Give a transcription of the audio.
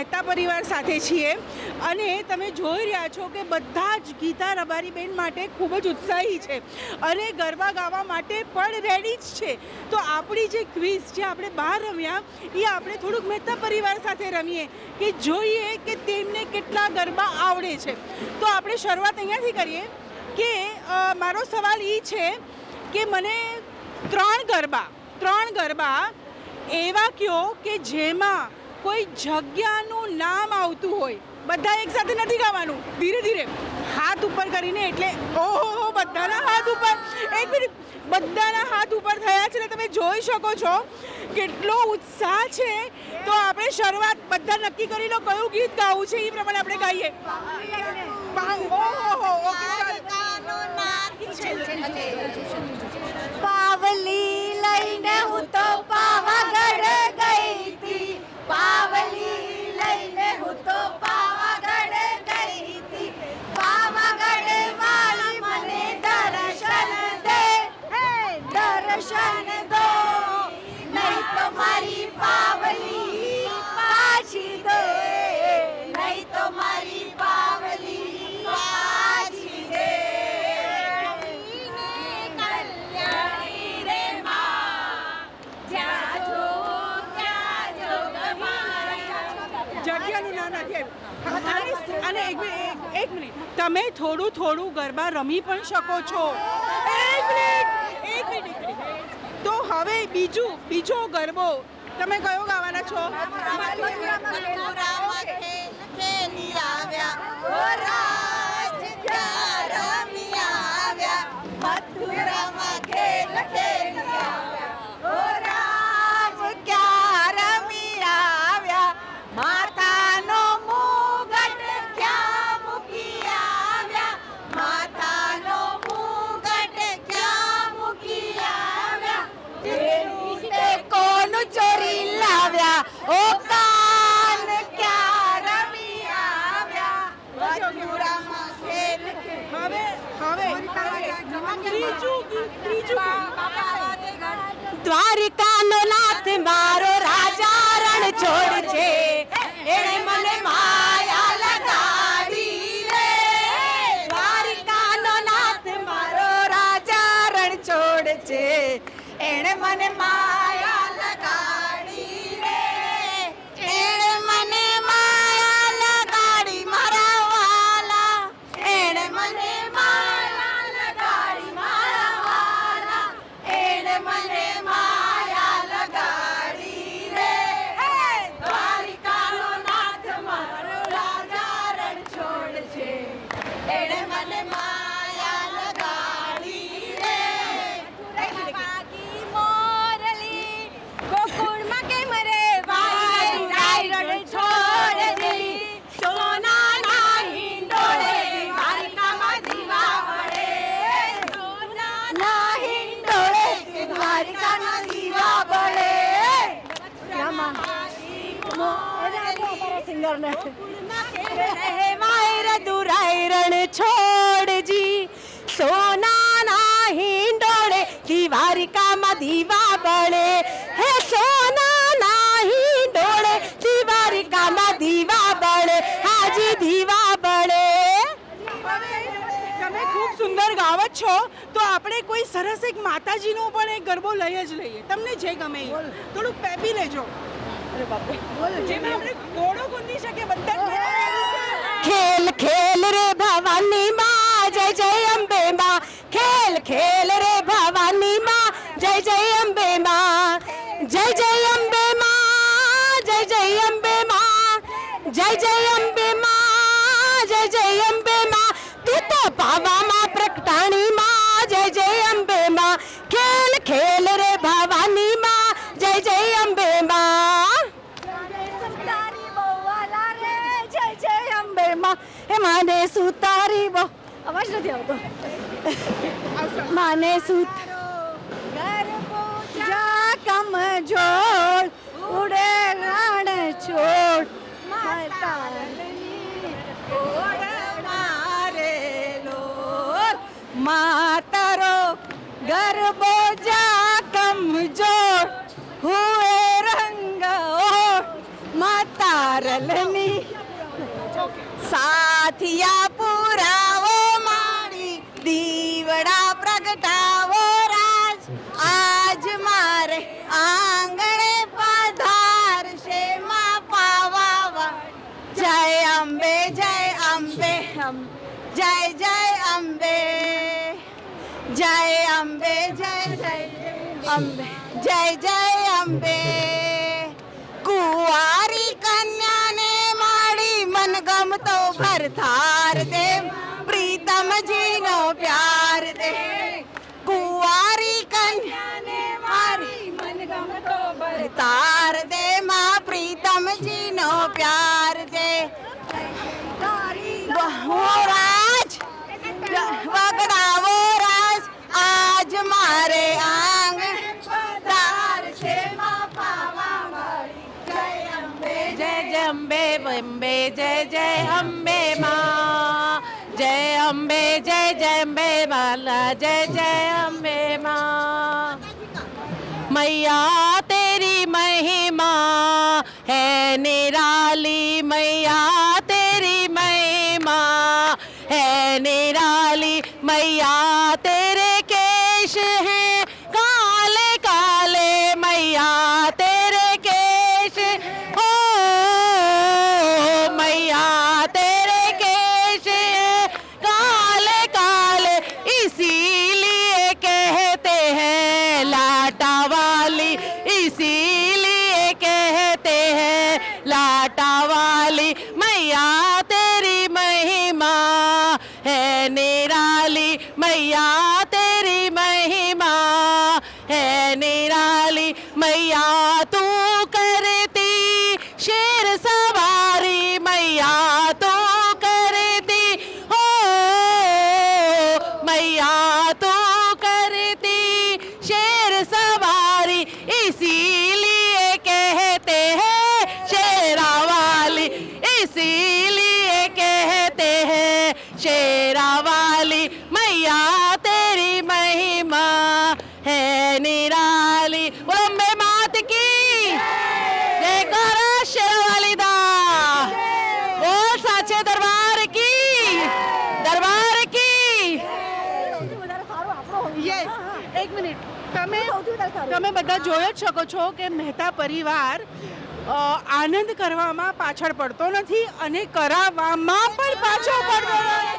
મહેતા પરિવાર સાથે છીએ અને તમે જોઈ રહ્યા છો કે બધા જ ગીતા રબારીબેન માટે ખૂબ જ ઉત્સાહી છે અને ગરબા ગાવા માટે પણ રેડી જ છે. તો આપણી જે ક્વિઝ જે આપણે બહાર રમ્યા એ આપણે થોડુંક મહેતા પરિવાર સાથે રમીએ કે જોઈએ કે તેમને કેટલા ગરબા આવડે છે. તો આપણે શરૂઆત અહીંયાથી કરીએ કે મારો સવાલ એ છે કે મને ત્રણ ગરબા એવા કયો કે જેમાં કોઈ જગ્યાનું નામ આવતું હોય. બધા એક સાથે નથી ગાવાનું, ધીરે ધીરે હાથ ઉપર કરીને. એટલે ઓહો, બધાના હાથ ઉપર, એક મિનિટ, બધાના હાથ ઉપર થયા છે. તમે જોઈ શકો છો કેટલો ઉત્સાહ છે. તો આપણે શરૂઆત બધા નક્કી કરી લો કયું ગીત ગાવું છે એ પ્રમાણે આપણે ગાઈએ. પાવલી લઈને હું તો પાવાગઢ ગઈ હતી, પાવલી લઈને હું તો પાવાગઢ ગઈ હતી, પાવાગઢ વાળી મને દર્શન દે, દર્શન દો, નહીં તો મારી પાવલી પાછી દે, નહીં તો મારી પાવલી પાછી દે. જગ્યાનું નામ નથી આવ્યું. અને એક મિનિટ, તમે થોડું ગરબા રમી પણ શકો છો. એક મિનિટ. તો હવે બીજો ગરબો તમે કયો ગાવાના છો? માથાનો મુગટ ક્યાં મૂકી આવ્યા, માથાનો મુગટ ક્યાં મૂકી આવ્યા, તે કોનું ચોરી લાવ્યા, ઓ કાન ક્યાં રમી આવ્યા, મથુરામાં ખેલ. હવે ત્રીજું દ્વારિકાનો નાથ મારો રાજા રણ છોડ છે, એણે મને માયા લગાડી રે. દ્વારિકાનો નાથ મારો રાજા રણ છોડ છે, એણે મને માયા લગાડી રે, એણે મને માયા લગાડી મારા વાલા, એણે મને માયા લગાડી મારા વાલા, એણે મને માયા લગાડી રે. દ્વારિકાનો નાથ મારો રાજા રણ છોડ છે, એણે મને માયા લગાડી રે. વાગી મોરલી ગોકુળમાં કેમ રે વાઈ રણ છોડની, સોનાના હિંડોળે દ્વારિકામાં દીવા બળે, સોનાના હિંડોળે દ્વારિકામાં દીવા બળે. રણ છોડજી, સોનાના હિંડોળે દ્વારિકામાં દીવા બળે, હે સોનાના હિંડોળે દ્વારિકામાં દીવા બળે, હાજી દીવા બળે. તમે ખૂબ સુંદર ગાવ છો. તો આપણે કોઈ સરસ એક માતાજીનો પણ એક ગરબો લઈ જ લઈએ, તમને જે ગમે એ. થોડુંક પેપી લેજો. જેમાં આપણે ઘોડો ગુંદી શકીએ બધા. ખેલ ખેલ રે ભવાની માં, જય જય અંબે માં, ખેલ ખેલ રે ભવાની માં, જય જય અંબે માં, જય જય અંબે માં, જય જય અંબે માં, જય જય અંબે માં, જય જય અંબે માં, તું તો પાવામાં પ્રગટાણી માં, જય જય અંબે માં, ખેલ ખેલ રે ભવાની માં, જય જય અંબે માં. હે માને સુતારી બો, અવાજ નથી આવતો. માને સુત જા કમ જોડ ઉડે રણ છોડ, માતારો ગરબો જા કમ જોડ હુએ રંગ ઓઢ, માતા પારલની સાથિયા પુરાવો મારી દીવડા પ્રગટાવો રાજ આજ મારે આંગણે પધારશે માં પાવા જય અંબે જય અંબે જય જય અંબે જય અંબે જય જય અંબે જય જય અંબે કુંવારી કન્યાને માડી મનગમતો ભરથાર દે પ્રીતમજીનો પ્યાર દે કુંવારી કન્યાને મારી મનગમતો ભરથાર દે માં પ્રીતમજીનો પ્યાર દે બહુ રાજ વગડાવો રાજ આજ મારે આંગણ પધાર છે માં પાવા મારી જય અંબે જય જય અંબે અંબે જય જય અંબે માં જય અંબે જય જય અંબે માલા જય જય અંબે માં मैया तेरी महिमा है निराली मैया तेरी महिमा है निराली मैया तेरे केश हैं काले काले मैया तेरे केश हो मैया तेरे केश हैं काले काले इसीलिए कहते हैं लाटा वाली इसीलिए कहते हैं लाटा वाली मैया तेरी महिमा है निराली मैया तेरी महिमा है निराली मैया तू करती शेर सवारी मैया तू करती हो मैया तू करती शेर सवारी इसीलिए कहते हैं शेरा वाली इसीलिए कहते हैं शेरा वाली मैया तेरी महिमा है निराली बोलो अम्बे मात की जयकारा शेरा वाली दा बोल साचे दरबार की યસ એક મિનિટ તમે બધા જોઈ જ શકો છો કે મહેતા પરિવાર આનંદ કરવામાં પાછળ પડતો નથી અને કરાવવામાં પણ પાછળ પડતો નથી